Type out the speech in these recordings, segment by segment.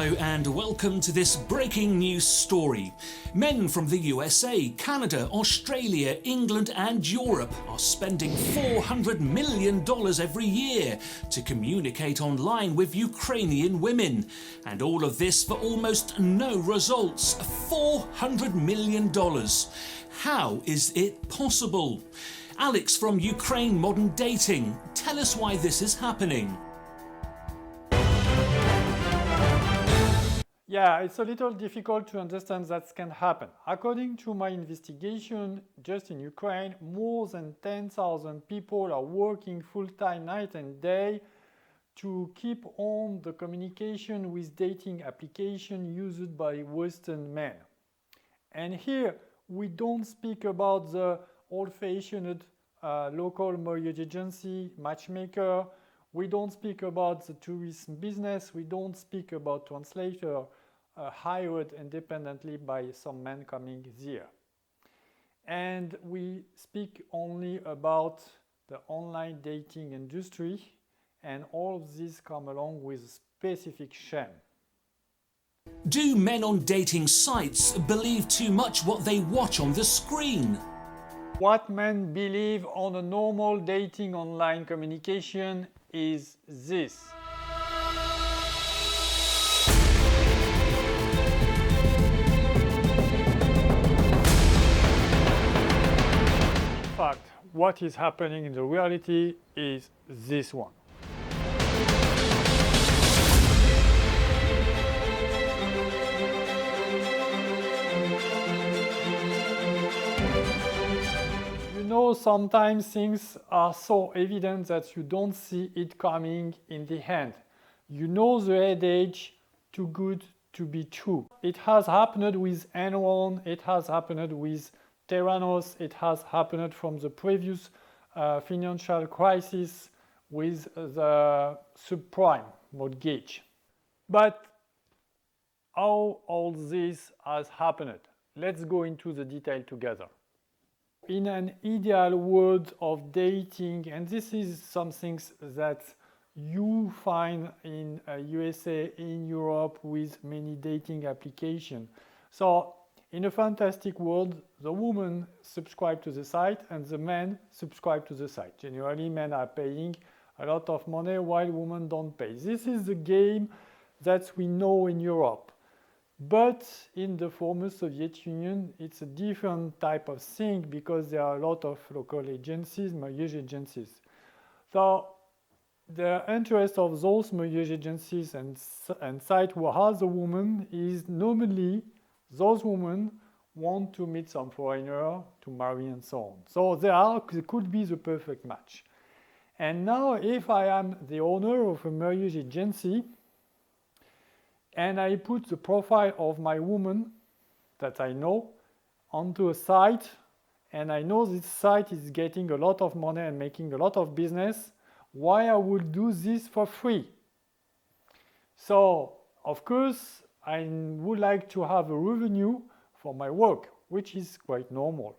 Hello and welcome to this breaking news story. Men from the USA, Canada, Australia, England and Europe are spending $400 million every year to communicate online with Ukrainian women. And all of this for almost no results. $400 million. How is it possible? Alex from Ukraine Modern Dating, tell us why this is happening. Yeah, it's a little difficult to understand that can happen. According to my investigation, just in Ukraine, more than 10,000 people are working full-time night and day to keep on the communication with dating application used by Western men. And here, we don't speak about the old-fashioned local marriage agency, matchmaker. We don't speak about the tourism business. We don't speak about translator hired independently by some men coming here. And we speak only about the online dating industry, and all of this come along with a specific shame. Do men on dating sites believe too much what they watch on the screen? What men believe on a normal dating online communication is this. In fact, what is happening in the reality is this one. You know, sometimes things are so evident that you don't see it coming in the end. You know the adage, too good to be true. It has happened with Enron, it has happened with Theranos, it has happened from the previous financial crisis with the subprime mortgage. But how all this has happened? Let's go into the detail together. In an ideal world of dating, and this is something that you find in USA, in Europe, with many dating applications. So, in a fantastic world, the women subscribe to the site and the men subscribe to the site. Generally, men are paying a lot of money while women don't pay. This is the game that we know in Europe. But in the former Soviet Union, it's a different type of thing because there are a lot of local agencies, marriage agencies. So the interest of those marriage agencies and sites who has a woman is normally those women want to meet some foreigner to marry and so on. So there could be the perfect match. And now if I am the owner of a marriage agency and I put the profile of my woman that I know onto a site, and I know this site is getting a lot of money and making a lot of business, why I would do this for free? So, of course, I would like to have a revenue for my work, which is quite normal.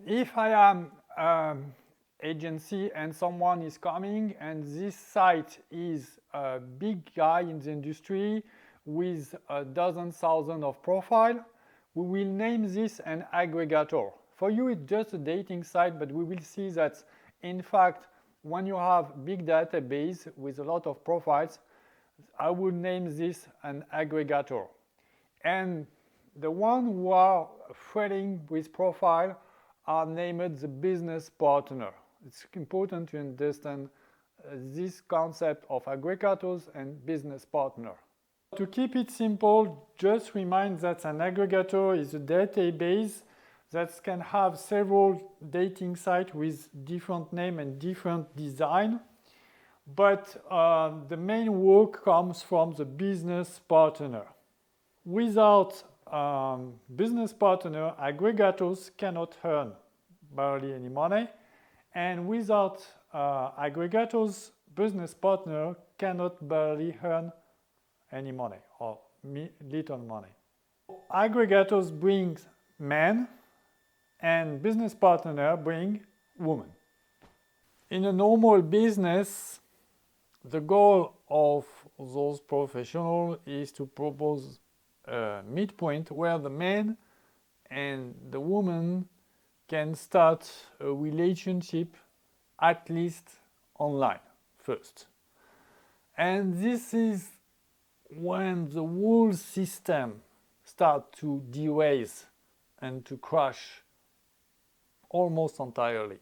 If I am an agency and someone is coming and this site is a big guy in the industry with a dozen thousand of profile, we will name this an aggregator. For you it's just a dating site, but we will see that in fact when you have big database with a lot of profiles, I would name this an aggregator. And the one who are trading with profile are named the business partner. It's important to understand this concept of aggregators and business partner. To keep it simple, just remind that an aggregator is a database that can have several dating sites with different name and different design. But the main work comes from the business partner. Without business partner, aggregators cannot earn barely any money. And without aggregators, business partner cannot barely earn any money or little money. Aggregators bring men and business partner bring women. In a normal business, the goal of those professionals is to propose a midpoint where the man and the woman can start a relationship, at least online first. And this is when the whole system starts to derail and to crash almost entirely.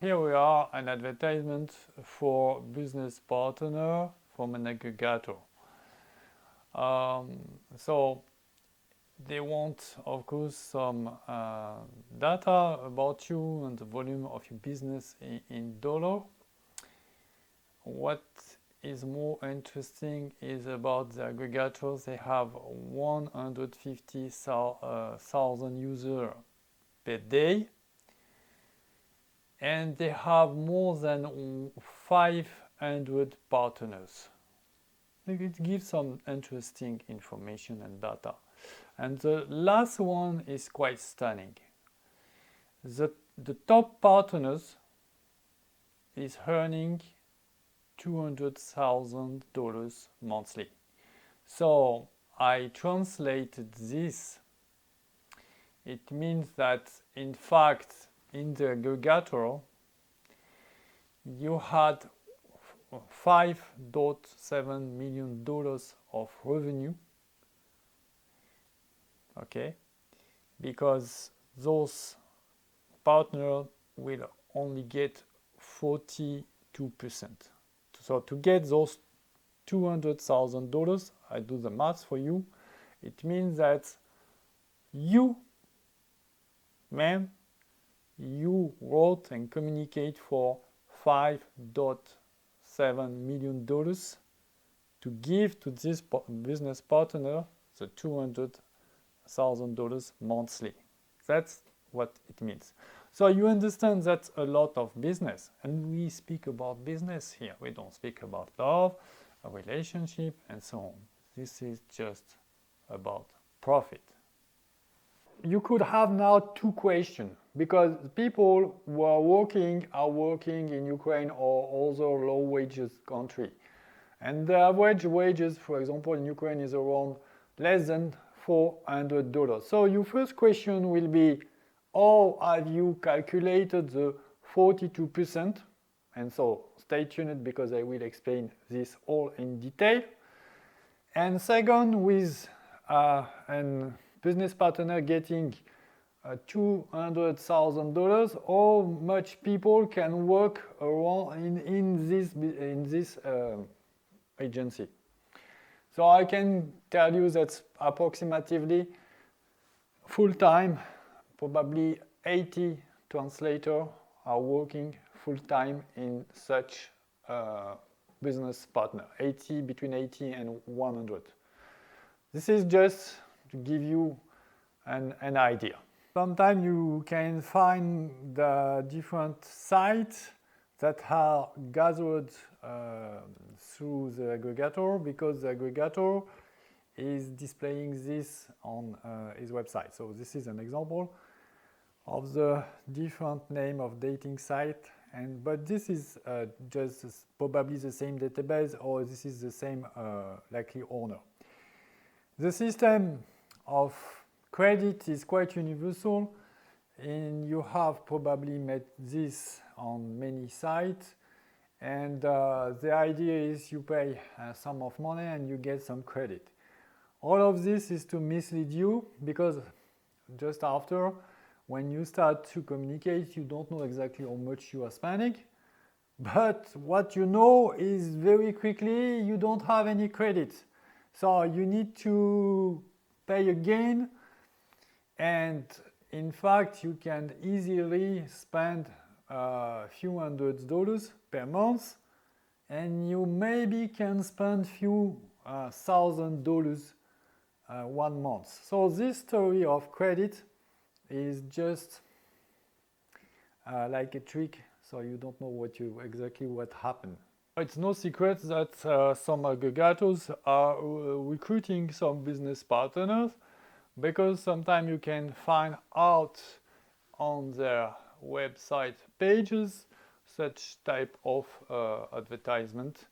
Here we are, an advertisement for business partner from an aggregator. So they want, of course, some data about you and the volume of your business in dollar. What is more interesting is about the aggregators. They have 150,000 users per day, and they have more than 500 partners. It gives some interesting information and data. And the last one is quite stunning. The top partners is earning $200,000 monthly. So I translated this. It means that in fact in the aggregator you had $5.7 million of revenue, okay, because those partners will only get 42%. So to get those $200,000, I do the math for you, it means that you, man, you wrote and communicate for $5.7 million to give to this business partner the $200,000 monthly. That's what it means. So you understand that's a lot of business, and we speak about business here. We don't speak about love, a relationship, and so on. This is just about profit. You could have now two questions, because people who are working in Ukraine or other low wages country. And the average wages, for example, in Ukraine is around less than $400. So your first question will be, how have you calculated the 42%? And so stay tuned because I will explain this all in detail. And second, with a business partner getting $200,000, how much people can work around in this agency? So I can tell you that approximately full-time, probably 80 translators are working full-time in such business partner, between 80 and 100. This is just to give you an idea. Sometimes you can find the different sites that are gathered through the aggregator, because the aggregator is displaying this on his website. So this is an example of the different name of dating site, but this is just probably the same database, or this is the same likely owner. The system of credit is quite universal, and you have probably met this on many sites. And the idea is you pay a sum of money and you get some credit. All of this is to mislead you, because just after, when you start to communicate, you don't know exactly how much you are spending. But what you know is very quickly you don't have any credit. So you need to pay again. And in fact, you can easily spend a few $100s per month, and you maybe can spend few $1,000 1 month. So this story of credit is just like a trick, so you don't know exactly what happened. It's no secret that some aggregators are recruiting some business partners, because sometimes you can find out on their website pages such type of advertisement.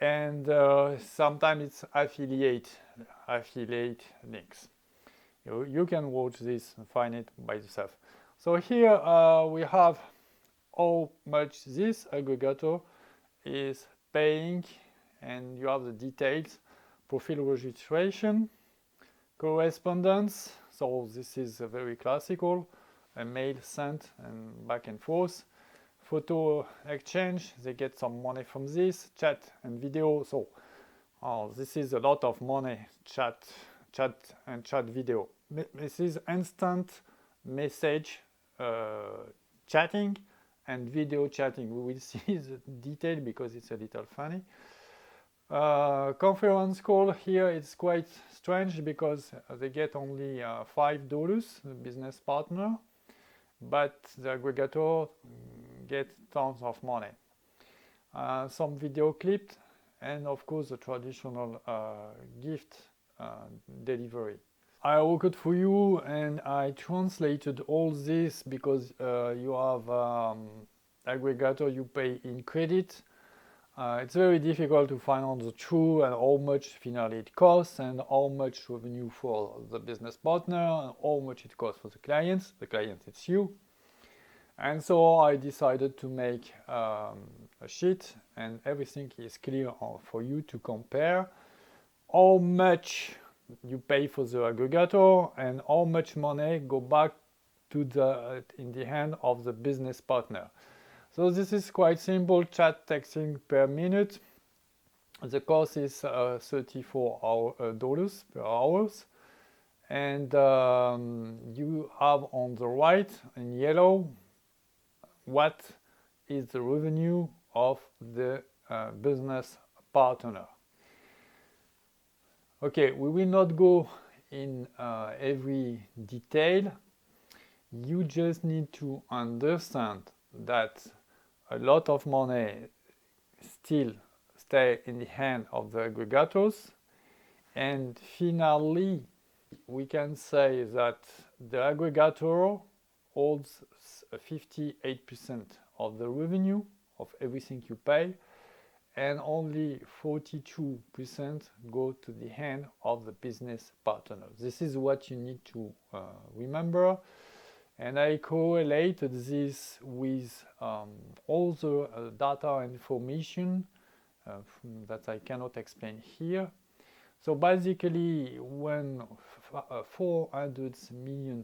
and sometimes it's affiliate links. You can watch this and find it by yourself. So here we have how much this aggregator is paying, and you have the details: profile registration, correspondence. So this is very classical, a mail sent and back and forth. Photo exchange, they get some money from this. Chat and video. So this is a lot of money. Chat video. This is instant message chatting and video chatting. We will see the detail because it's a little funny. Conference call here, it's quite strange because they get only $5, the business partner, but the aggregator get tons of money. Some video clips, and of course the traditional gift delivery. I worked for you and I translated all this because you have aggregator, you pay in credit. It's very difficult to find out the truth and how much finally it costs, and how much revenue for the business partner, and how much it costs for the clients. The client, it's you. And so I decided to make a sheet, and everything is clear for you to compare how much you pay for the aggregator and how much money go back to in the hand of the business partner. So this is quite simple. Chat texting per minute. The cost is $34 per hour, and you have on the right in yellow what is the revenue of the business partner. Okay, we will not go in every detail. You just need to understand that a lot of money still stay in the hand of the aggregators, and finally we can say that the aggregator holds 58% of the revenue of everything you pay, and only 42% go to the hand of the business partner. This is what you need to remember, and I correlated this with all the data information that I cannot explain here. So basically, when $400 million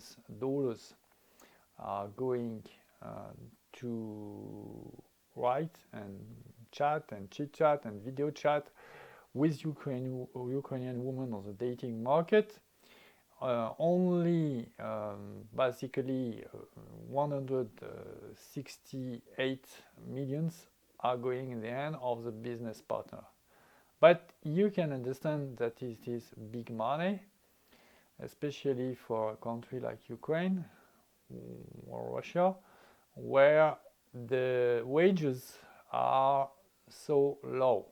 are going to write and chat and chit chat and video chat with Ukrainian women on the dating market, only basically 168 millions are going in the hand of the business partner. But you can understand that it is big money, especially for a country like Ukraine or Russia, where the wages are so low.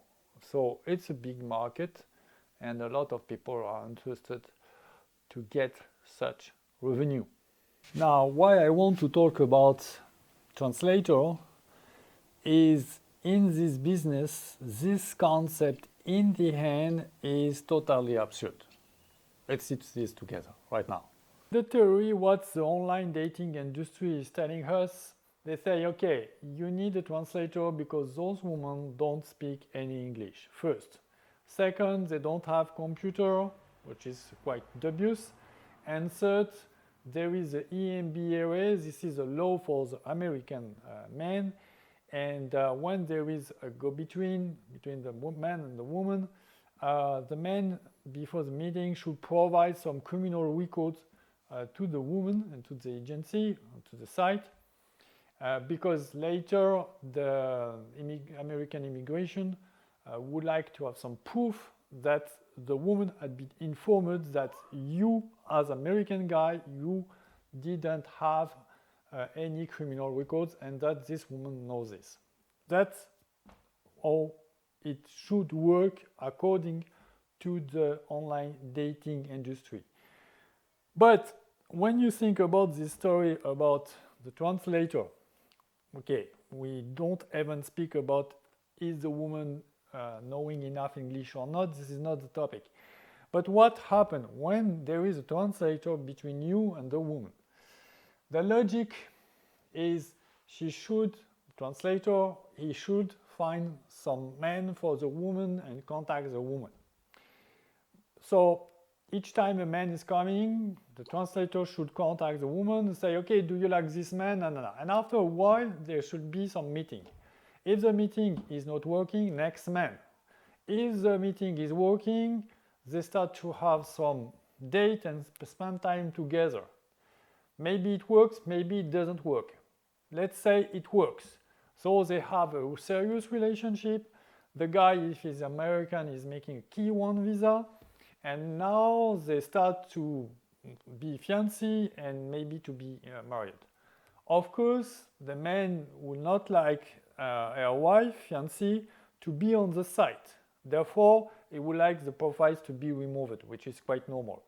So it's a big market, and a lot of people are interested to get such revenue. Now, why I want to talk about translator is, in this business, this concept in the hand is totally absurd. Let's see this together right now. The theory, what the online dating industry is telling us, they say, okay, you need a translator because those women don't speak any English, first. Second, they don't have computer, which is quite dubious. And third, there is the EMBA, this is a law for the American men. And when there is a go-between between the man and the woman, the man, before the meeting, should provide some criminal records to the woman and to the agency, to the site, because later the American immigration would like to have some proof that the woman had been informed that you, as American guy, you didn't have any criminal records, and that this woman knows this. That's how it should work according to the online dating industry. But when you think about this story about the translator, okay, we don't even speak about is the woman knowing enough English or not, this is not the topic. But what happens when there is a translator between you and the woman? The logic is he should find some man for the woman and contact the woman. So each time a man is coming, the translator should contact the woman and say, okay, do you like this man? And after a while, there should be some meeting. If the meeting is not working, next man. If the meeting is working, they start to have some date and spend time together. Maybe it works, maybe it doesn't work. Let's say it works. So they have a serious relationship. The guy, if he's American, is making a K1 visa. And now they start to be fiancé and maybe to be married. Of course, the man will not like her wife, fiancé, to be on the site. Therefore, he would like the profiles to be removed, which is quite normal.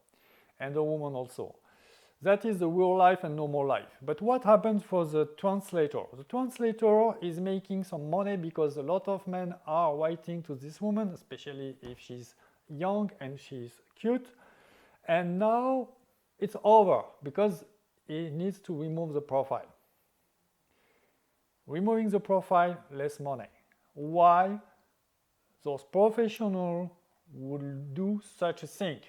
And the woman also. That is the real life and normal life. But what happens for the translator? The translator is making some money because a lot of men are writing to this woman, especially if she's young and she's cute. And now it's over because he needs to remove the profile. Removing the profile, less money. Why? Those professionals would do such a thing.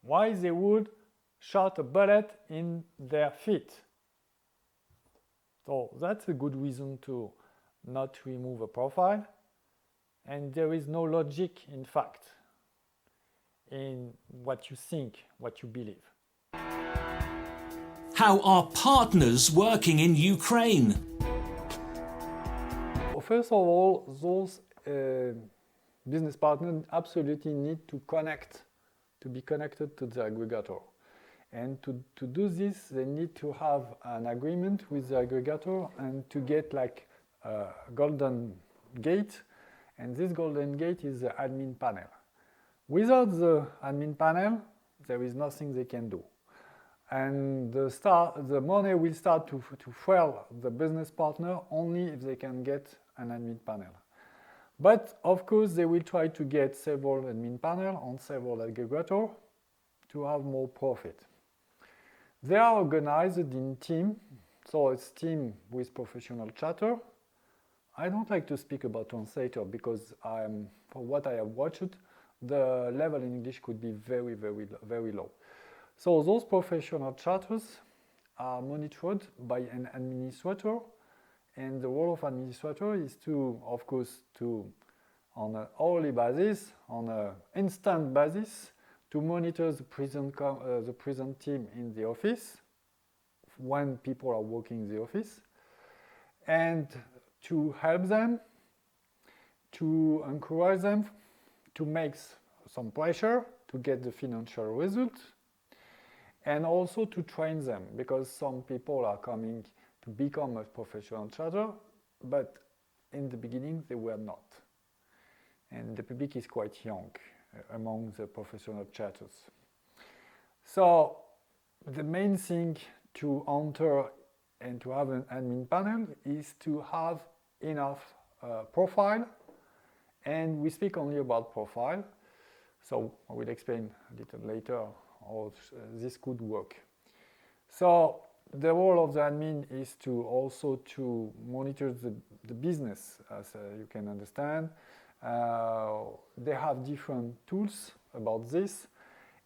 Why they would shot a bullet in their feet. So that's a good reason to not remove a profile. And there is no logic, in fact, in what you think, what you believe. How are partners working in Ukraine? Well, first of all, those business partners absolutely need to be connected to the aggregator. And to do this, they need to have an agreement with the aggregator and to get like a golden gate. And this golden gate is the admin panel. Without the admin panel, there is nothing they can do. And the money will start to fuel the business partner only if they can get an admin panel. But of course, they will try to get several admin panels on several aggregators to have more profit. They are organized in team, so it's team with professional chatter. I don't like to speak about translator because for what I have watched, the level in English could be very, very, very low. So those professional chatters are monitored by an administrator, and the role of administrator is to, of course, on an hourly basis, on an instant basis, to monitor the present team in the office when people are working in the office, and to help them, to encourage them, to make some pressure to get the financial result, and also to train them, because some people are coming to become a professional chatter, but in the beginning they were not. And the public is quite young among the professional chatters. So the main thing to enter and to have an admin panel is to have enough profile, and we speak only about profile. So I will explain a little later how this could work. So the role of the admin is to also to monitor the business, as you can understand. They have different tools about this,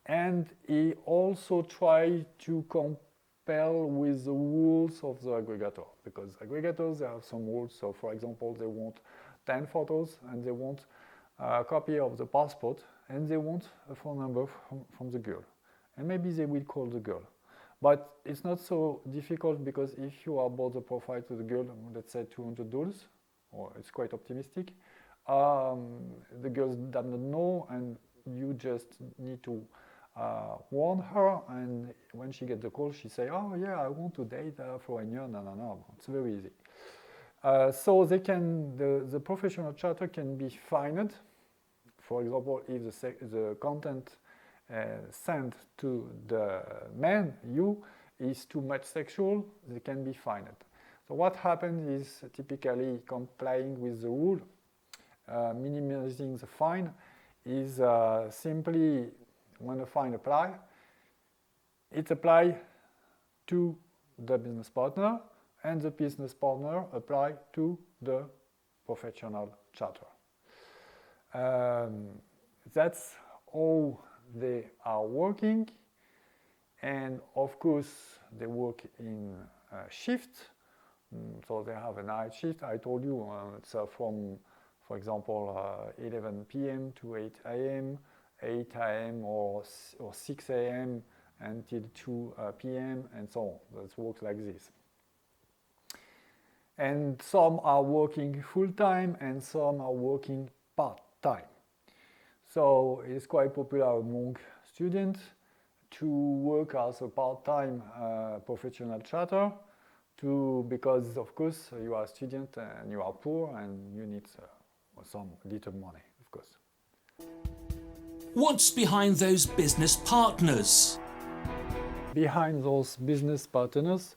and he also try to compel with the rules of the aggregator, because aggregators, they have some rules. So for example, they want 10 photos and they want a copy of the passport and they want a phone number from the girl, and maybe they will call the girl. But it's not so difficult, because if you upload the profile to the girl, let's say $200, or it's quite optimistic, the girl does not know, and you just need to warn her, and when she gets the call, she say, oh yeah, I want to date for a year. No, it's very easy. So they can, the professional chatter can be fined. For example, if the content sent to the man, is too much sexual, they can be fined. So what happens is typically complying with the rule. minimizing the fine is simply when a fine applies, it applies to the business partner, and the business partner apply to the professional charter. That's how they are working, and of course they work in shift. So they have a night shift. I told you it's from, for example, 11 p.m. to 8 a.m., 8 a.m. or 6 a.m. until 2 p.m. and so on. It works like this. And some are working full-time and some are working part-time. So it's quite popular among students to work as a part-time professional charter because of course you are a student and you are poor and you need some little money, of course. What's behind those business partners? Behind those business partners,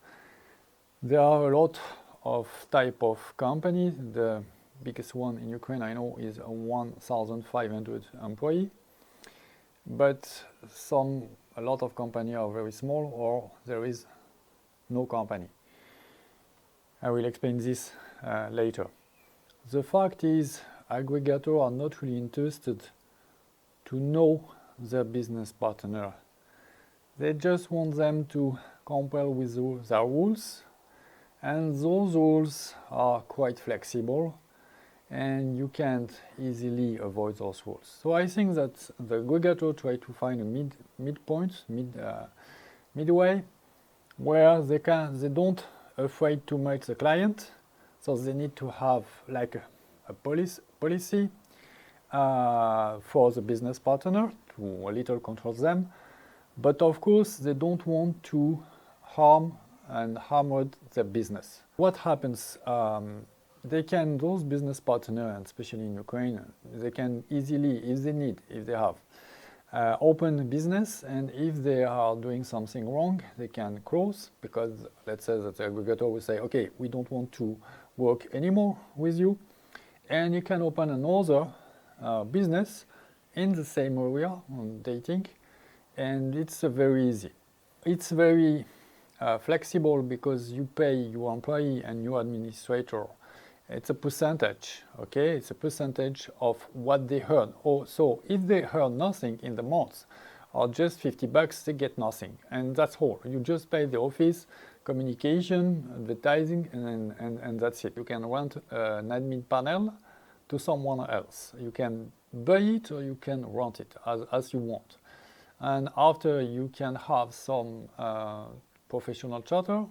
there are a lot of type of companies. The biggest one in Ukraine I know is 1,500 employees, but a lot of companies are very small or there is no company. I will explain this later. The fact is, aggregators are not really interested to know their business partner. They just want them to comply with their rules, and those rules are quite flexible, and you can't easily avoid those rules. So I think that the aggregator try to find a midway, where they don't afraid to make the client, so they need to have like a policy for the business partner to a little control them, but of course they don't want to harm the business. What happens? Those business partners, and especially in Ukraine, they can easily, if they have, open a business, and if they are doing something wrong, they can close, because let's say that the aggregator will say, okay, we don't want to work anymore with you, and you can open another business in the same area on dating, and it's very easy. It's very flexible because you pay your employee and your administrator. It's a percentage, okay? It's a percentage of what they earn. So if they earn nothing in the month, or just $50, they get nothing. And that's all. You just pay the office, communication, advertising, and that's it. You can rent an admin panel to someone else. You can buy it or you can rent it as you want. And after you can have some professional charter,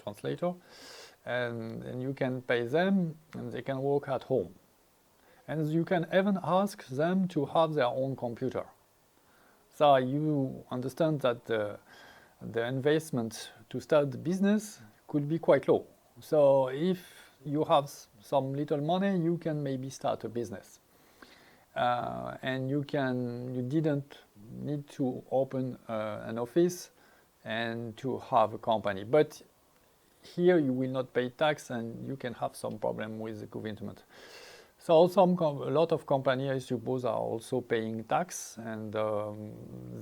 translator, and you can pay them and they can work at home. And you can even ask them to have their own computer. So you understand that the investment to start the business could be quite low. So if you have some little money, you can maybe start a business. And you didn't need to open an office and to have a company. But here you will not pay tax and you can have some problem with the government. So a lot of companies, I suppose, are also paying tax, and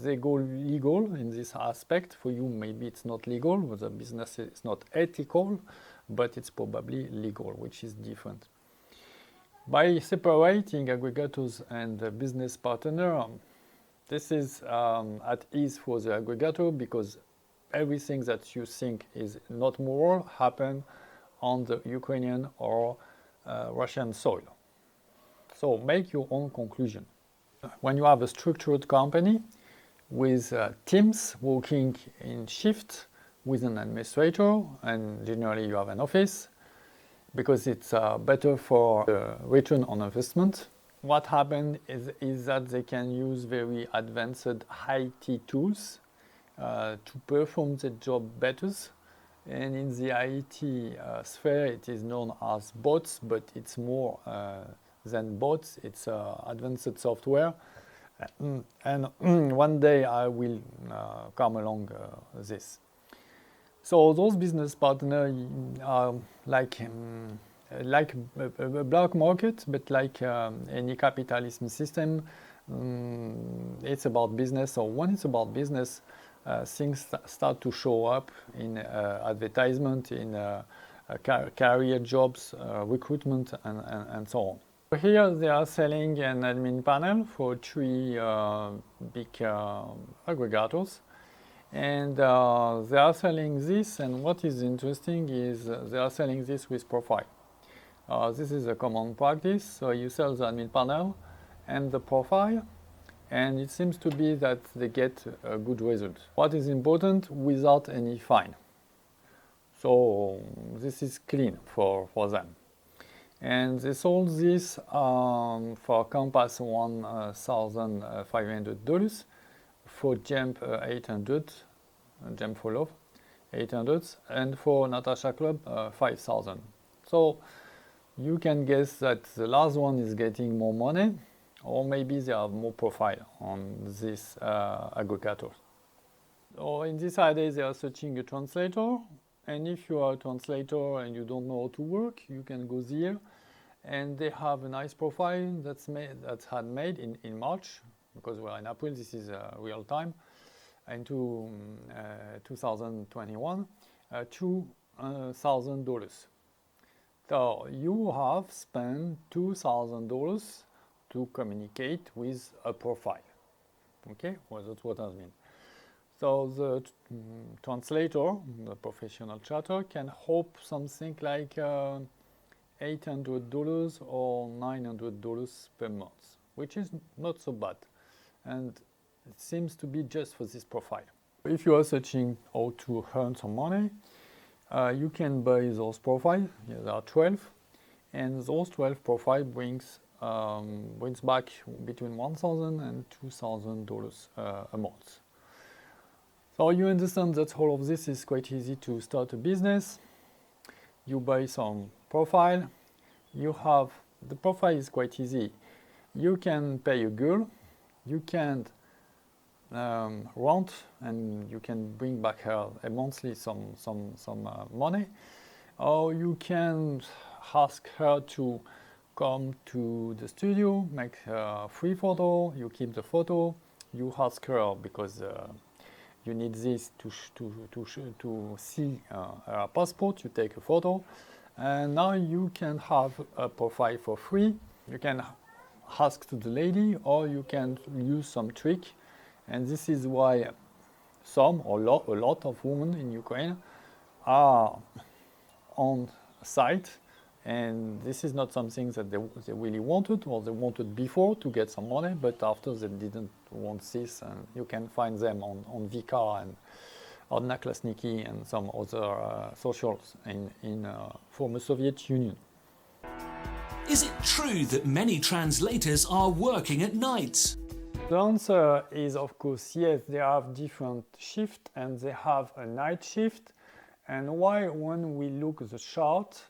they go legal in this aspect. For you, maybe it's not legal, the business is not ethical, but it's probably legal, which is different. By separating aggregators and the business partner, this is at ease for the aggregator, because everything that you think is not moral happen on the Ukrainian or Russian soil. So make your own conclusion. When you have a structured company with teams working in shift with an administrator, and generally you have an office, because it's better for the return on investment. What happens is that they can use very advanced IT tools to perform the job better. And in the IT sphere, it is known as bots, but it's more than bots. It's advanced software. And one day I will come along this. So those business partners are like like a black market, but like any capitalism system, it's about business. So when it's about business, things start to show up in advertisement, in career jobs, recruitment, and so on. Here they are selling an admin panel for 3 big aggregators. And they are selling this, and what is interesting is they are selling this with profile. This is a common practice, so you sell the admin panel and the profile, and it seems to be that they get a good result. What is important, without any fine. So this is clean for them. And they sold this for Compass $1,500, for Jump 800, Jump for Love 800, and for Natasha Club 5,000. So you can guess that the last one is getting more money, or maybe they have more profile on this aggregator. So in this idea they are searching a translator, and if you are a translator and you don't know how to work, you can go there, and they have a nice profile that's had made in March, because we're in April, this is real time, into 2021, $2,000. So you have spent $2,000 to communicate with a profile. Okay, well, that's what I mean. So the translator, the professional chatter, can hope something like $800 or $900 per month, which is not so bad. And it seems to be just for this profile. If you are searching how to earn some money, you can buy those profiles. Yeah, there are 12, and those 12 profiles brings back between $1,000 and $2,000 a month. So you understand that all of this is quite easy to start a business. You buy some profile. The profile is quite easy. You can pay a girl. You can rent, and you can bring back her monthly some money, or you can ask her to come to the studio, make a free photo. You keep the photo. You ask her because you need this to see her passport. You take a photo, and now you can have a profile for free. You can ask to the lady, or you can use some trick, and this is why a lot of women in Ukraine are on site, and this is not something that they really wanted, or they wanted before to get some money, but after they didn't want this, and you can find them on Vika and on Naklasniki and some other socials in former Soviet Union. Is it true that many translators are working at night? The answer is, of course, yes. They have different shifts, and they have a night shift. And why, when we look at the chart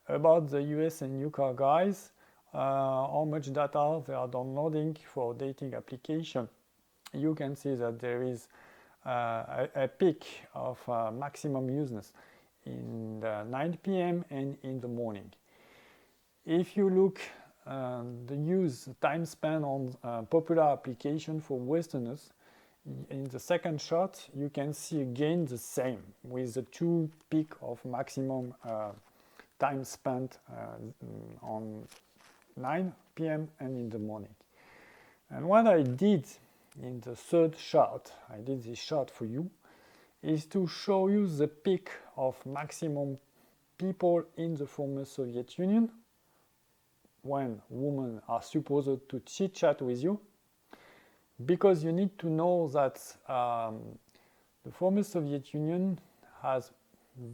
about the US and UK guys, how much data they are downloading for dating application, you can see that there is a peak of maximum users in the 9 p.m. and in the morning. If you look the time spent on popular application for Westerners, in the second chart you can see again the same, with the 2 peak of maximum time spent on 9 p.m. and in the morning. And what I did in the third chart, I did this chart for you, is to show you the peak of maximum people in the former Soviet Union, when women are supposed to chit-chat with you, because you need to know that the former Soviet Union has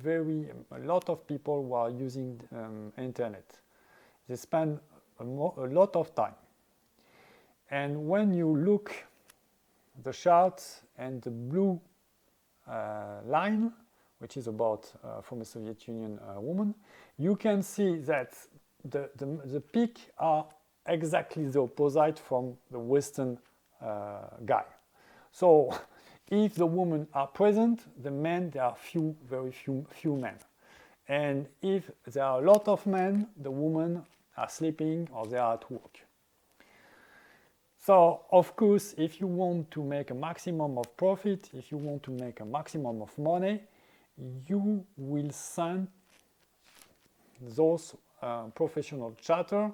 a lot of people who are using internet. They spend a lot of time. And when you look the charts and the blue line, which is about former Soviet Union women, you can see that the peak are exactly the opposite from the Western guy. So if the women are present, the men, there are very few men. And if there are a lot of men, the women are sleeping or they are at work. So, of course, if you want to make a maximum of profit, if you want to make a maximum of money, you will send those professional chatter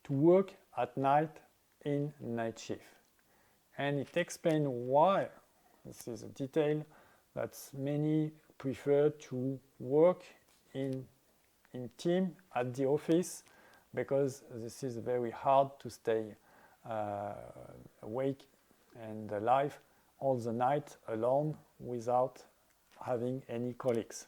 to work at night in night shift. And it explains why, this is a detail, that many prefer to work in team at the office, because this is very hard to stay awake and alive all the night alone without having any colleagues.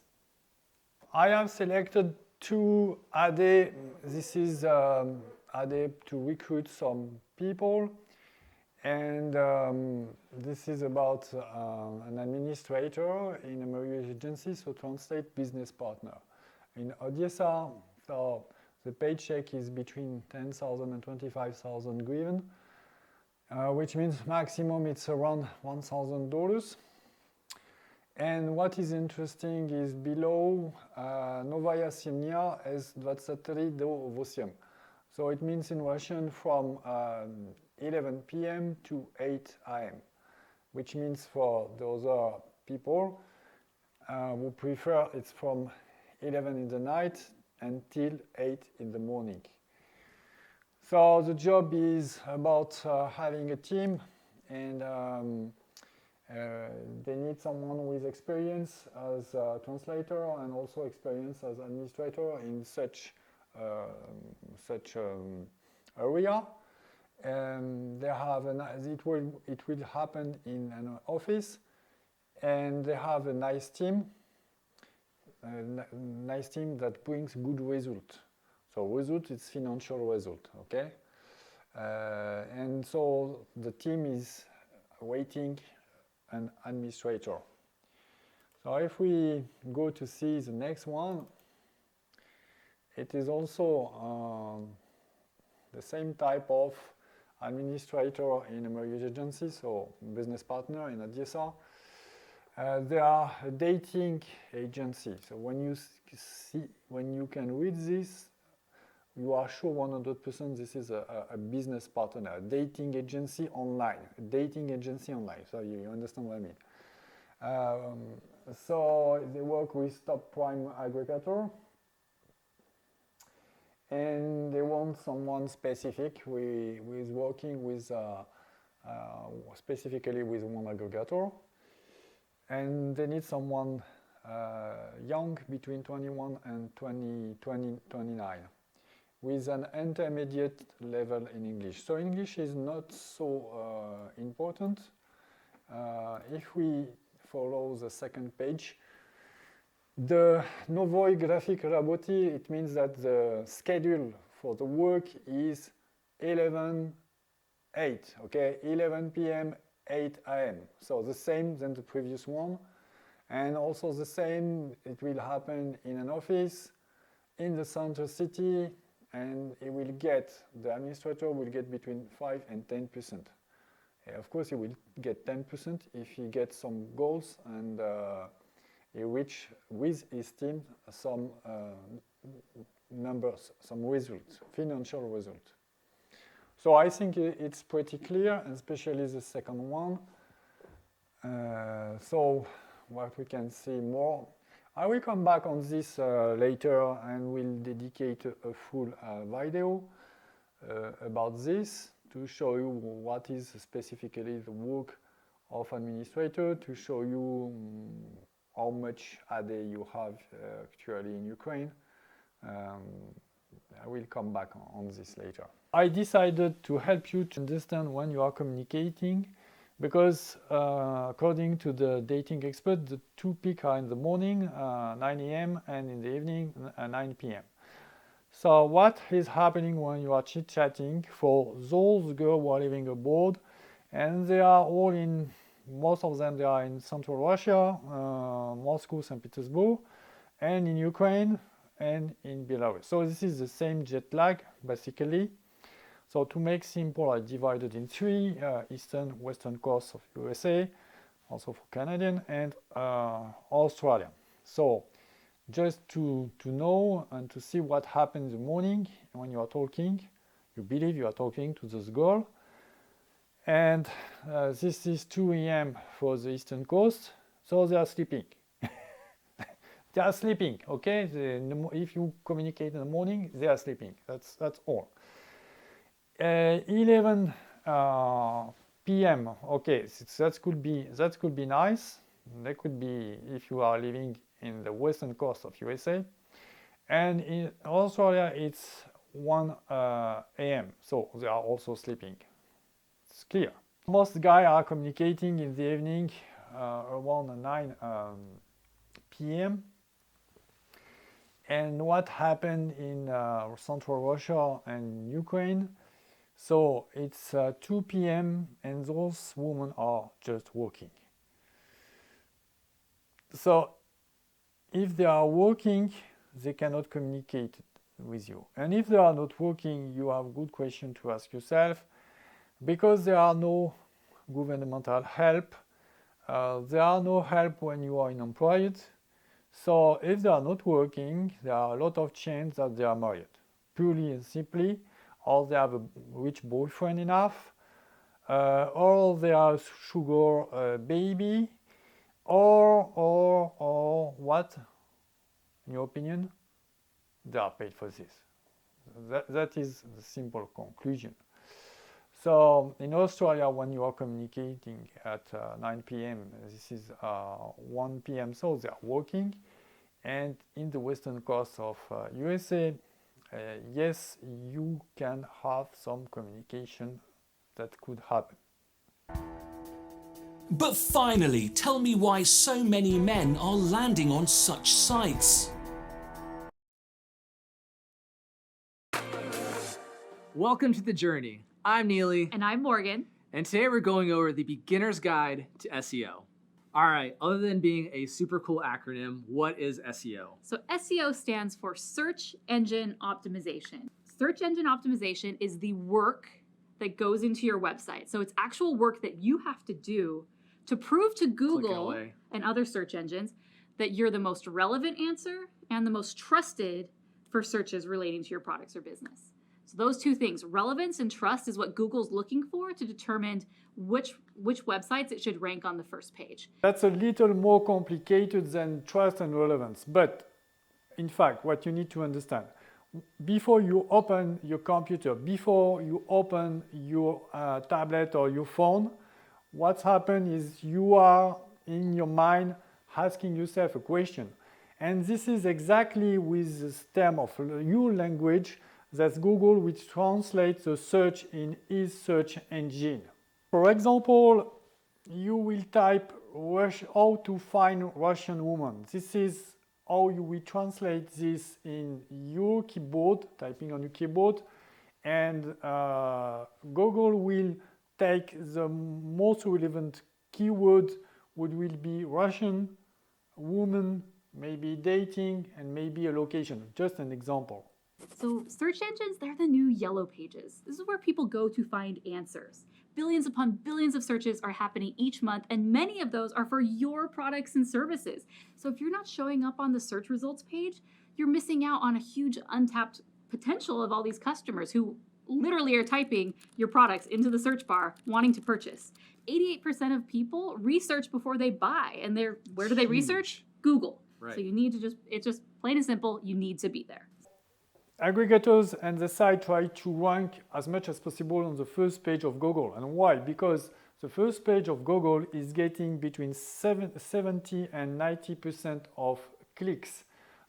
I have selected two AD. This is AD to recruit some people, and this is about an administrator in a marriage agency, so translate business partner. In Odessa, so the paycheck is between 10,000 and 25,000 hryvnia, which means maximum it's around $1,000. And what is interesting is below Novaya Semnya is 23 do 8. So it means in Russian from 11 p.m. to 8 a.m., which means for the other people who prefer it's from 11 in the night until 8 in the morning. So the job is about having a team, and they need someone with experience as a translator and also experience as administrator in such area. They have it will happen in an office, and they have a nice team. Nice team that brings good result. So result is financial result, okay? And so the team is waiting an administrator. So if we go to see the next one, it is also the same type of administrator in a marriage agency, so business partner in Odessa. They are a dating agency. So when you can read this, you are sure 100% this is a business partner, a dating agency online. So you understand what I mean. So they work with top prime aggregator, and they want someone specific who is working with specifically with one aggregator. And they need someone young, between 21 and 29, with an intermediate level in English. So English is not so important. If we follow the second page, the Novoi Grafik Raboti, it means that the schedule for the work is 11-8, okay, 11 p.m., 8 a.m. So the same than the previous one, and also the same, it will happen in an office in the center city, and the administrator will get between 5 and 10%. Of course, he will get 10% if he gets some goals and he reach with his team some numbers, some results, financial results. So I think it's pretty clear, especially the second one. So what we can see more, I will come back on this later and will dedicate a full video about this to show you what is specifically the work of administrator, to show you how much AD you have actually in Ukraine. I will come back on this later. I decided to help you to understand when you are communicating, because according to the dating expert, the two peaks are in the morning, 9 a.m., and in the evening, 9 p.m. So what is happening when you are chit-chatting for those girls who are living abroad, and they are all most of them, they are in Central Russia, Moscow, St. Petersburg, and in Ukraine, and in Belarus. So this is the same jet lag, basically. So to make simple, I divided in three, eastern, western coast of USA, also for Canadian, and Australian. So just to know and to see what happens in the morning when you are talking. You believe you are talking to this girl. And this is 2 a.m. for the Eastern Coast, so they are sleeping. They are sleeping, okay? If you communicate in the morning, they are sleeping. That's all. 11 p.m. Okay, that could be nice. That could be if you are living in the western coast of USA. And in Australia, it's 1 a.m. So they are also sleeping. It's clear. Most guys are communicating in the evening around 9 p.m. And what happened in Central Russia and Ukraine? So it's 2 p.m. and those women are just working. So if they are working, they cannot communicate with you. And if they are not working, you have a good question to ask yourself. Because there are no governmental help, there are no help when you are unemployed. So if they are not working, there are a lot of chances that they are married, purely and simply, or they have a rich boyfriend enough, or they are sugar baby, or what? In your opinion, they are paid for this. That is the simple conclusion. So in Australia, when you are communicating at 9 p.m., this is 1 p.m., so they are working. And in the western coast of USA, yes, you can have some communication that could happen. But finally, tell me why so many men are landing on such sites. Welcome to The Journey. I'm Neely. And I'm Morgan. And today we're going over the beginner's guide to SEO. All right, other than being a super cool acronym, what is SEO? So SEO stands for Search Engine Optimization. Search Engine Optimization is the work that goes into your website. So it's actual work that you have to do to prove to Google and other search engines that you're the most relevant answer and the most trusted for searches relating to your products or business. So those two things, relevance and trust, is what Google's looking for to determine which websites it should rank on the first page. That's a little more complicated than trust and relevance. But in fact, what you need to understand, before you open your computer, before you open your tablet or your phone, what's happened is you are in your mind asking yourself a question. And this is exactly with the stem of your language that Google will translate the search in his search engine. For example, you will type how to find Russian woman. This is how you will translate this in your keyboard, typing on your keyboard, and Google will take the most relevant keyword, which will be Russian woman, maybe dating, and maybe a location. Just an example. So search engines, they're the new yellow pages. This is where people go to find answers. Billions upon billions of searches are happening each month, and many of those are for your products and services. So if you're not showing up on the search results page, you're missing out on a huge untapped potential of all these customers who literally are typing your products into the search bar wanting to purchase. 88% of people research before they buy, and where do they research? Google. Right. So you need to it's just plain and simple, you need to be there. Aggregators and the site try to rank as much as possible on the first page of Google. And why? Because the first page of Google is getting between 70 and 90% of clicks.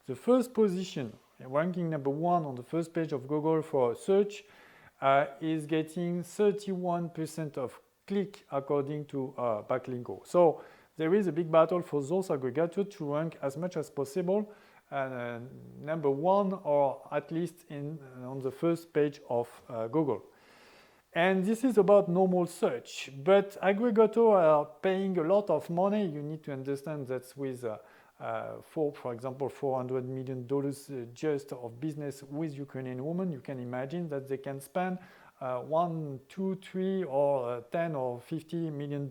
The first position, ranking number 1 on the first page of Google for search, is getting 31% of click according to Backlinko. So there is a big battle for those aggregators to rank as much as possible number 1, or at least on the first page of Google. And this is about normal search, but aggregators are paying a lot of money. You need to understand that with for example, $400 million just of business with Ukrainian women, you can imagine that they can spend $1, $2, $3, or $10 or $50 million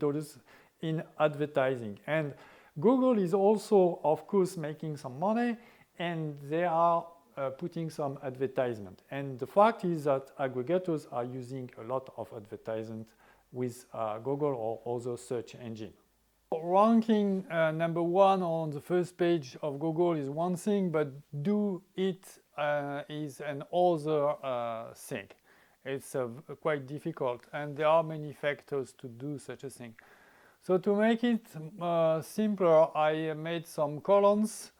in advertising. And Google is also, of course, making some money, and they are putting some advertisement. And the fact is that aggregators are using a lot of advertisement with Google or other search engine. Ranking number one on the first page of Google is one thing, but do it is another thing. It's quite difficult, and there are many factors to do such a thing. So to make it simpler, I made some columns.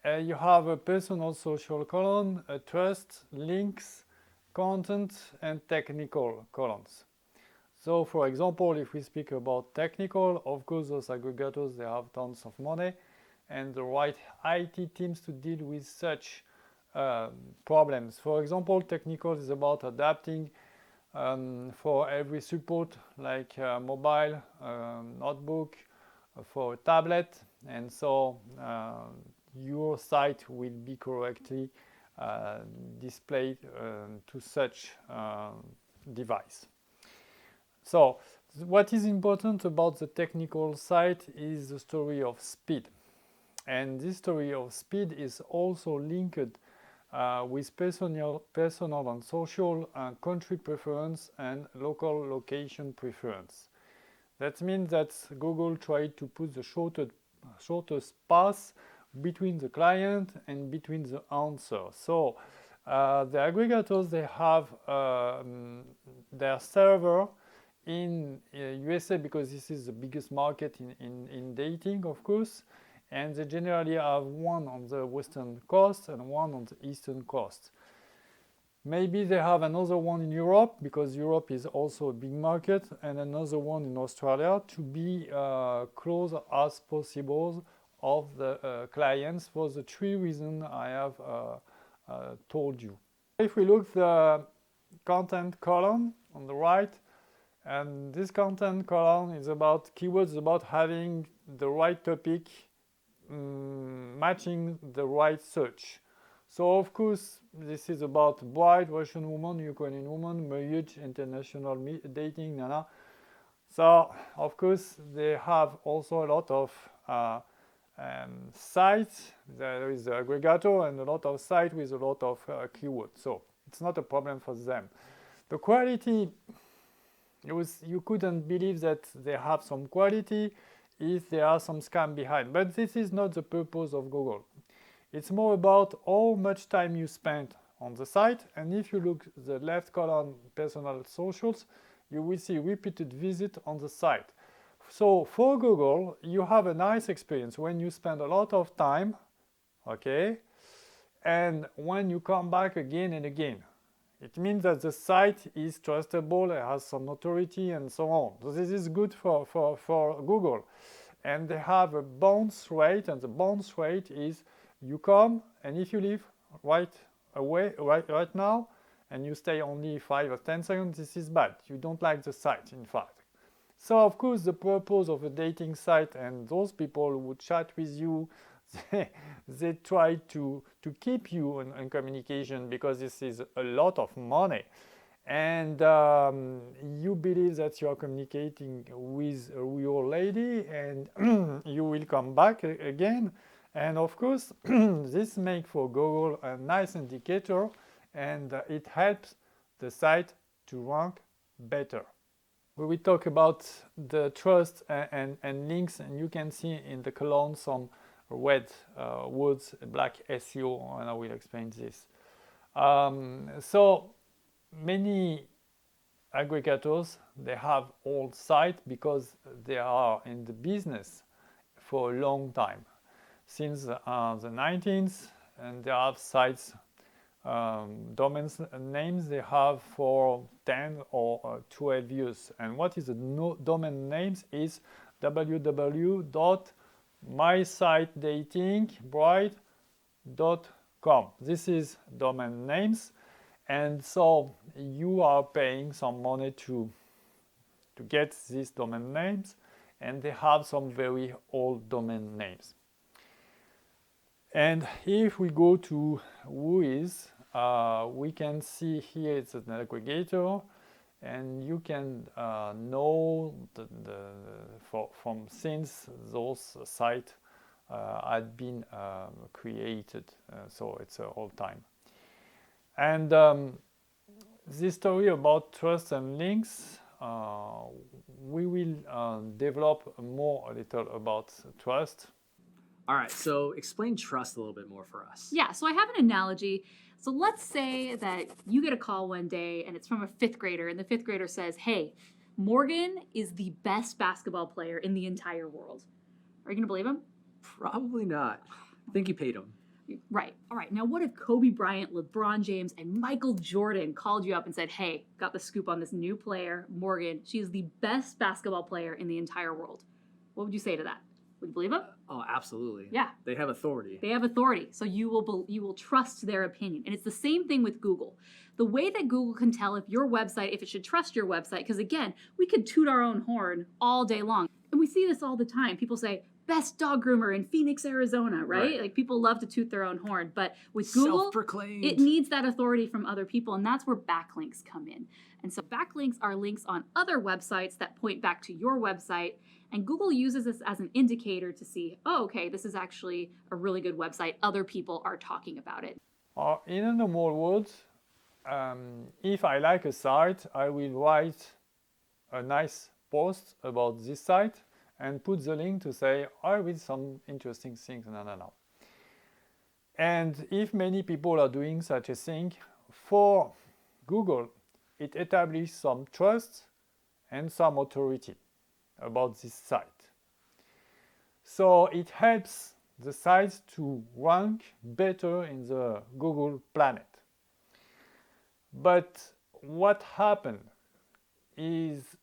You have a personal social column, a trust, links, content, and technical columns. So for example, if we speak about technical, of course those aggregators, they have tons of money and the right IT teams to deal with such problems. For example, technical is about adapting for every support, like mobile, notebook, for a tablet, and so your site will be correctly displayed to such device. So what is important about the technical site is the story of speed. And this story of speed is also linked with personal and social country preference and local location preference. That means that Google tried to put the shortest path between the client and between the answer. So the aggregators, they have their server in USA, because this is the biggest market in dating, of course, and they generally have one on the western coast and one on the eastern coast. Maybe they have another one in Europe, because Europe is also a big market, and another one in Australia, to be close as possible of the clients, for the three reasons I have told you. If we look the content column on the right, and this content column is about keywords, about having the right topic matching the right search. So of course this is about bride, Russian woman, Ukrainian woman, marriage, international dating, nana. So of course they have also a lot of sites. There is the aggregator and a lot of sites with a lot of keywords. So it's not a problem for them. The quality, you couldn't believe that they have some quality if there are some scam behind. But this is not the purpose of Google. It's more about how much time you spend on the site. And if you look the left column, personal socials, you will see repeated visit on the site. So for Google, you have a nice experience when you spend a lot of time, okay, and when you come back again and again. It means that the site is trustable, it has some authority, and so on. So this is good for Google. And they have a bounce rate, and the bounce rate is you come, and if you leave right now, and you stay only 5 or 10 seconds, this is bad. You don't like the site, in fact. So of course the purpose of a dating site, and those people who chat with you, they try to keep you in communication, because this is a lot of money, and you believe that you are communicating with your lady, and you will come back again. And of course this makes for Google a nice indicator, and it helps the site to rank better. We will talk about the trust and links, and you can see in the column some red words, black SEO, and I will explain this. So many aggregators, they have old sites because they are in the business for a long time, since the 19th, and they have sites, domain names they have for 10 or 12 years. And what is the domain names is www.mysitedatingbride.com. This is domain names, and so you are paying some money to get these domain names, and they have some very old domain names. And if we go to Whois, we can see here it's an aggregator, and you can know from since those sites had been created, so it's all time. And this story about trust and links, we will develop more a little about trust. All right, so explain trust a little bit more for us. Yeah, so I have an analogy. So let's say that you get a call one day and it's from a fifth grader, and the fifth grader says, hey, Morgan is the best basketball player in the entire world. Are you going to believe him? Probably not. I think you paid him. Right. All right. Now, what if Kobe Bryant, LeBron James, and Michael Jordan called you up and said, hey, got the scoop on this new player, Morgan. She is the best basketball player in the entire world. What would you say to that? Would you believe them? Oh, absolutely. Yeah. They have authority. They have authority, so you will trust their opinion. And it's the same thing with Google. The way that Google can tell if your website, if it should trust your website, because again, we could toot our own horn all day long. And we see this all the time. People say, best dog groomer in Phoenix, Arizona, right? Like people love to toot their own horn. But with Google, self-proclaimed, it needs that authority from other people. And that's where backlinks come in. And so backlinks are links on other websites that point back to your website. And Google uses this as an indicator to see, oh, okay, this is actually a really good website. Other people are talking about it. In normal words, if I like a site, I will write a nice post about this site and put the link to say, I read some interesting things, And if many people are doing such a thing, for Google, it establishes some trust and some authority about this site. So it helps the sites to rank better in the Google planet. But what happened is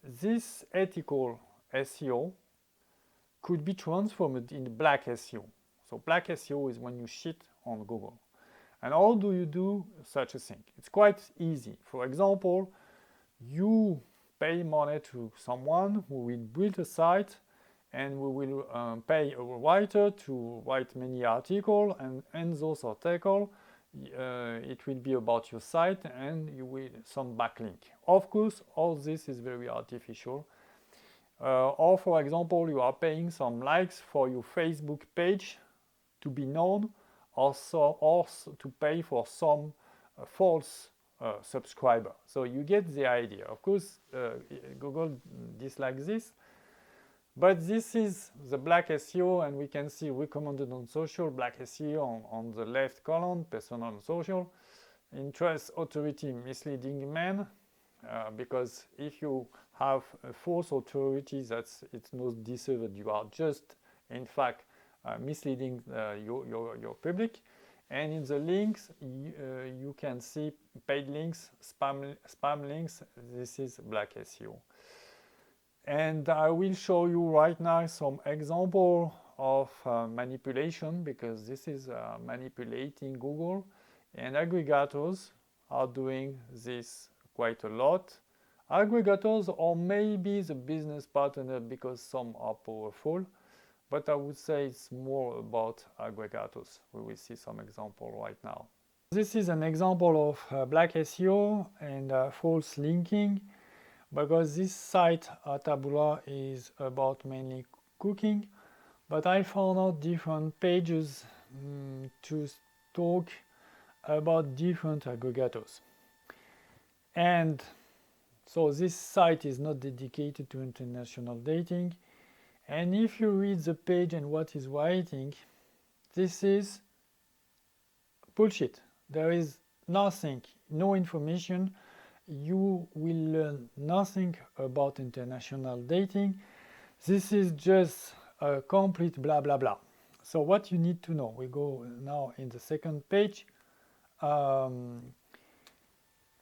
this ethical SEO could be transformed in black SEO. So black SEO is when you shit on Google. And how do you do such a thing? It's quite easy. For example, you pay money to someone who will build a site, and we will pay a writer to write many articles, and in those articles it will be about your site, and you will some backlink. Of course, all this is very artificial. Or for example, you are paying some likes for your Facebook page to be known, or to pay for some false subscriber. So you get the idea. Of course, Google dislikes this, but this is the black SEO, and we can see recommended on social, black SEO on the left column, personal and social, interest, authority, misleading men, because if you have a false authority, it's not deserved. You are just, in fact, misleading your public. And in the links, you can see paid links, spam links. This is black SEO. And I will show you right now some example of manipulation, because this is manipulating Google, and aggregators are doing this quite a lot. Aggregators or maybe the business partner, because some are powerful, but I would say it's more about aggregators. We will see some example right now. This is an example of black SEO and false linking, because this site Tabula is about mainly cooking, but I found out different pages to talk about different aggregators. And so this site is not dedicated to international dating. And if you read the page and what is writing, this is bullshit. There is nothing, no information. You will learn nothing about international dating. This is just a complete blah blah blah. So what you need to know, we go now in the second page.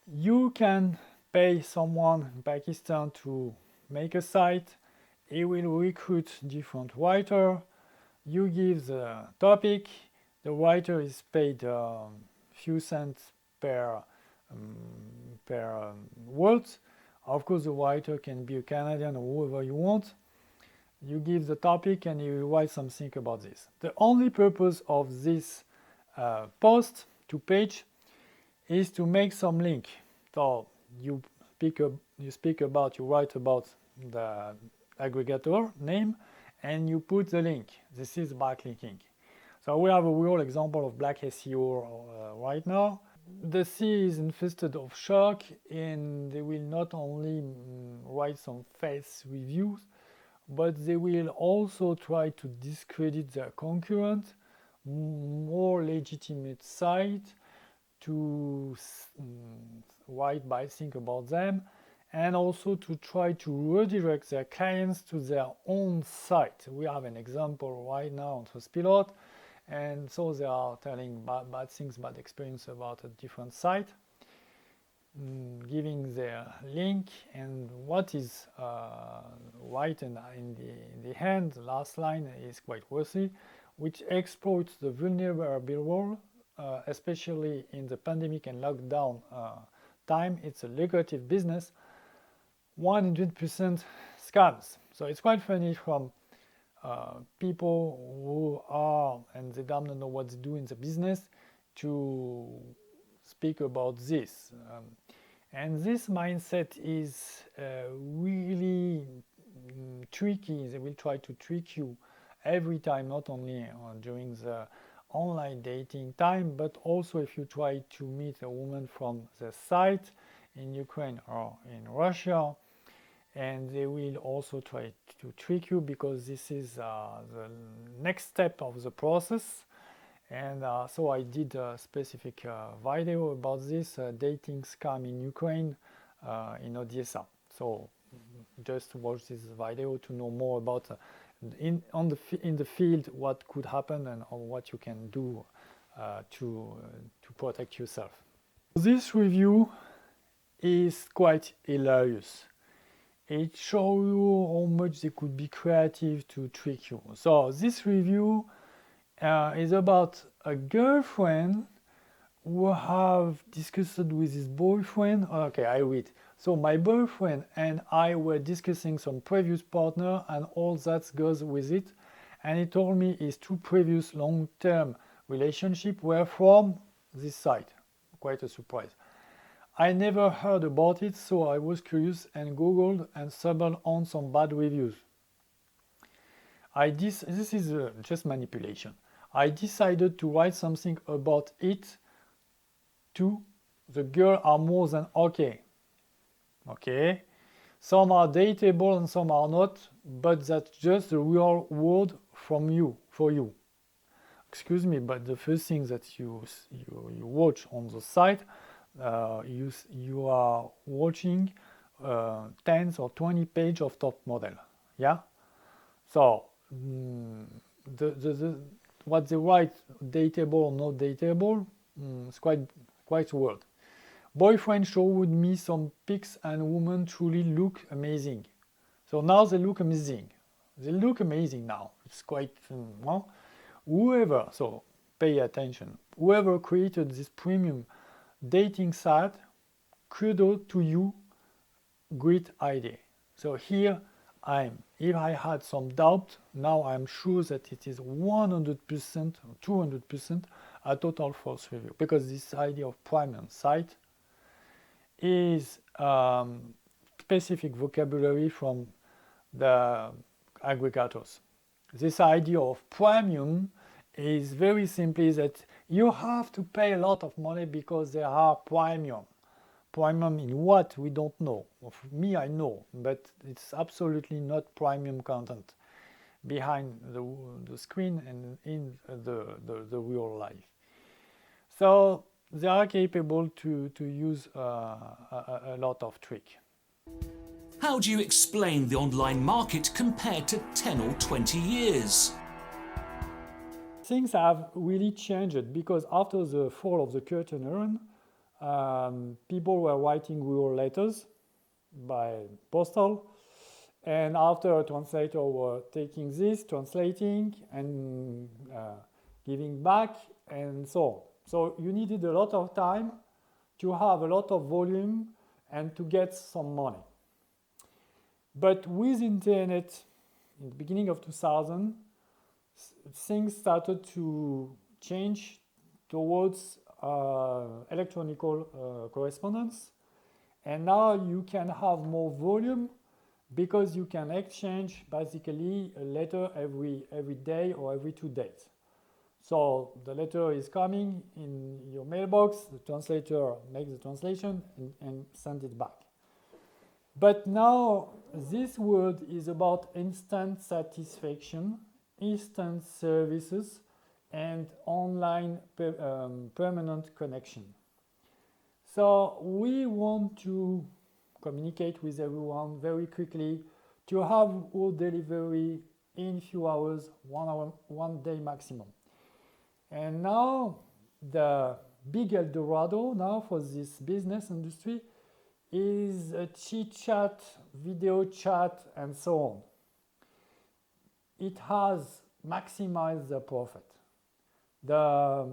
You can pay someone in Pakistan to make a site. He will recruit different writer. You give the topic. The writer is paid few cents per word. Of course, the writer can be a Canadian or whoever you want. You give the topic and you write something about this. The only purpose of this post to page is to make some link. So you write about the aggregator name, and you put the link. This is backlinking. So we have a real example of black SEO right now. The sea is infested of shark, and they will not only write some false reviews, but they will also try to discredit their concurrent, more legitimate site, to write bad things about them, and also to try to redirect their clients to their own site. We have an example right now on Trustpilot, and so they are telling bad things, bad experience about a different site, giving their link, and what is right in the hand, the last line is quite worthy, which exploits the vulnerable role, especially in the pandemic and lockdown time. It's a lucrative business, 100% scams. So it's quite funny from people who are, and they don't know what to do in the business, to speak about this. And this mindset is really tricky. They will try to trick you every time, not only during the online dating time, but also if you try to meet a woman from the site in Ukraine or in Russia. And they will also try to trick you, because this is the next step of the process. And so I did a specific video about this dating scam in Ukraine, in Odessa. So just watch this video to know more about in the field what could happen and what you can do to protect yourself. This review is quite hilarious. It shows you how much they could be creative to trick you. So this review is about a girlfriend who have discussed with his boyfriend. Okay, I read. So my boyfriend and I were discussing some previous partner and all that goes with it. And he told me his two previous long-term relationship were from this site. Quite a surprise. I never heard about it, so I was curious and Googled and stumbled on some bad reviews. This is just manipulation. I decided to write something about it too. The girls are more than okay. Okay, some are dateable and some are not, but that's just the real word from you, for you. Excuse me, but the first thing that you watch on the site, you are watching 10 or 20 pages of top model. Yeah, so what they write, dateable or not dateable, it's quite weird. Boyfriend showed me some pics and women truly look amazing. So now they look amazing. They look amazing now. It's quite well. Whoever, so pay attention. Whoever created this premium dating site, kudos to you. Great idea. So here if I had some doubt, now I'm sure that it is 100% or 200% a total false review, because this idea of premium site is specific vocabulary from the aggregators. This idea of premium is very simply that you have to pay a lot of money because they are premium. Premium in what? We don't know. Of me, I know, but it's absolutely not premium content behind the screen and in the real life. So they are capable to use a lot of trick. How do you explain the online market compared to 10 or 20 years? Things have really changed, because after the fall of the curtain, people were writing real letters by postal, and after a translator were taking this, translating and giving back, and so on. So you needed a lot of time to have a lot of volume and to get some money. But with internet, in the beginning of 2000, things started to change towards electronic correspondence, and now you can have more volume because you can exchange basically a letter every day or every 2 days. So the letter is coming in your mailbox, the translator makes the translation and sends it back. But now this word is about instant satisfaction, instant services, and online permanent connection. So we want to communicate with everyone very quickly, to have all delivery in few hours, 1 hour, 1 day maximum. And now the big Eldorado now for this business industry is a chit chat, video chat, and so on. It has maximized the profit. The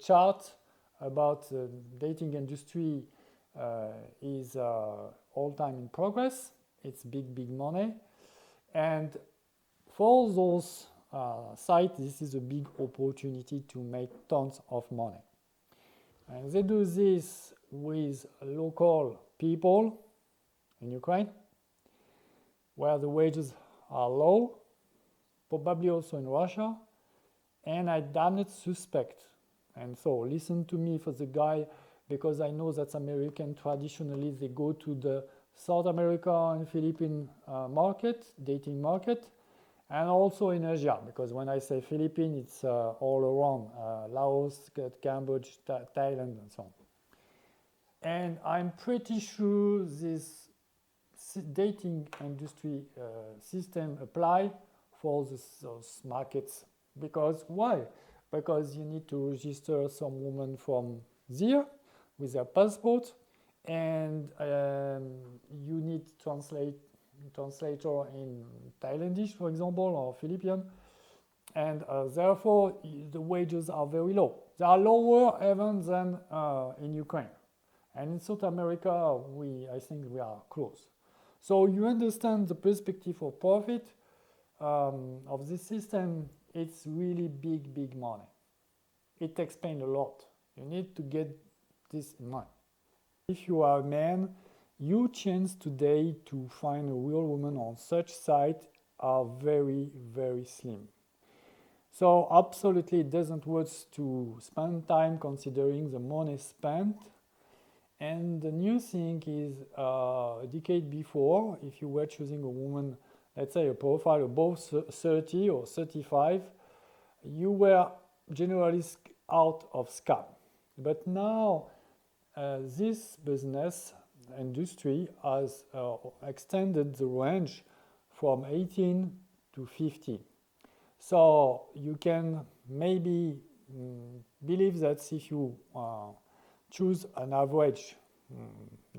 chart about the dating industry is all time in progress. It's big money. And for those sites, this is a big opportunity to make tons of money. And they do this with local people in Ukraine, where the wages are low, probably also in Russia, and I damn it suspect. And so listen to me for the guy, because I know that American traditionally they go to the South America and Philippine market, dating market, and also in Asia, because when I say Philippines, it's all around Laos, Cambodia, Thailand, and so on. And I'm pretty sure this dating industry system apply for those markets. Because why? Because you need to register some woman from there with their passport, and you need translator in Thailandish, for example, or Philippine, and therefore the wages are very low. They are lower even than in Ukraine. And in South America, I think we are close. So you understand the perspective of profit of this system. It's really big money. It explains a lot. You need to get this in mind. If you are a man, your chance today to find a real woman on such site are very slim. So absolutely it doesn't work to spend time considering the money spent. And the new thing is a decade before, if you were choosing a woman, let's say a profile above 30 or 35, you were generally out of scam. But now this business industry has extended the range from 18 to 50. So you can maybe believe that if you choose an average,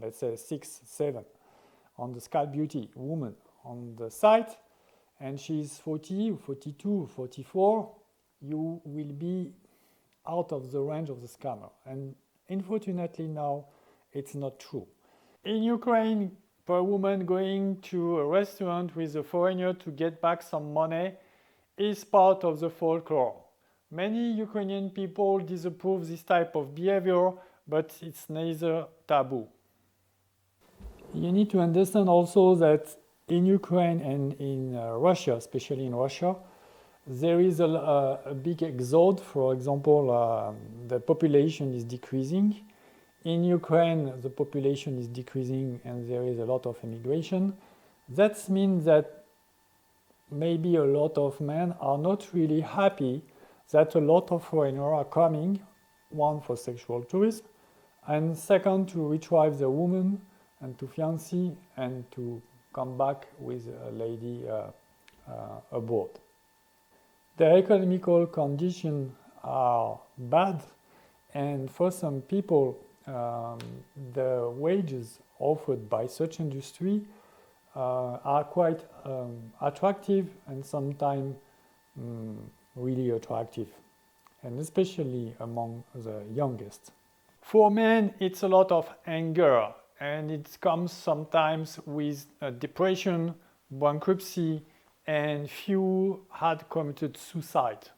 let's say 6, 7 on the Sky Beauty woman on the site, and she's 40, 42, 44, you will be out of the range of the scammer. And unfortunately now it's not true. In Ukraine, per woman going to a restaurant with a foreigner to get back some money is part of the folklore. Many Ukrainian people disapprove this type of behavior, but it's neither taboo. You need to understand also that in Ukraine and in Russia, especially in Russia, there is a big exodus. For example, the population is decreasing. In Ukraine, the population is decreasing and there is a lot of immigration. That means that maybe a lot of men are not really happy that a lot of foreigners are coming, one for sexual tourism, and second to retrieve the woman and to fiancé and to come back with a lady abroad. The economical conditions are bad, and for some people the wages offered by such industry are quite attractive and sometimes really attractive, and especially among the youngest. For men, it's a lot of anger, and it comes sometimes with depression, bankruptcy, and few had committed suicide.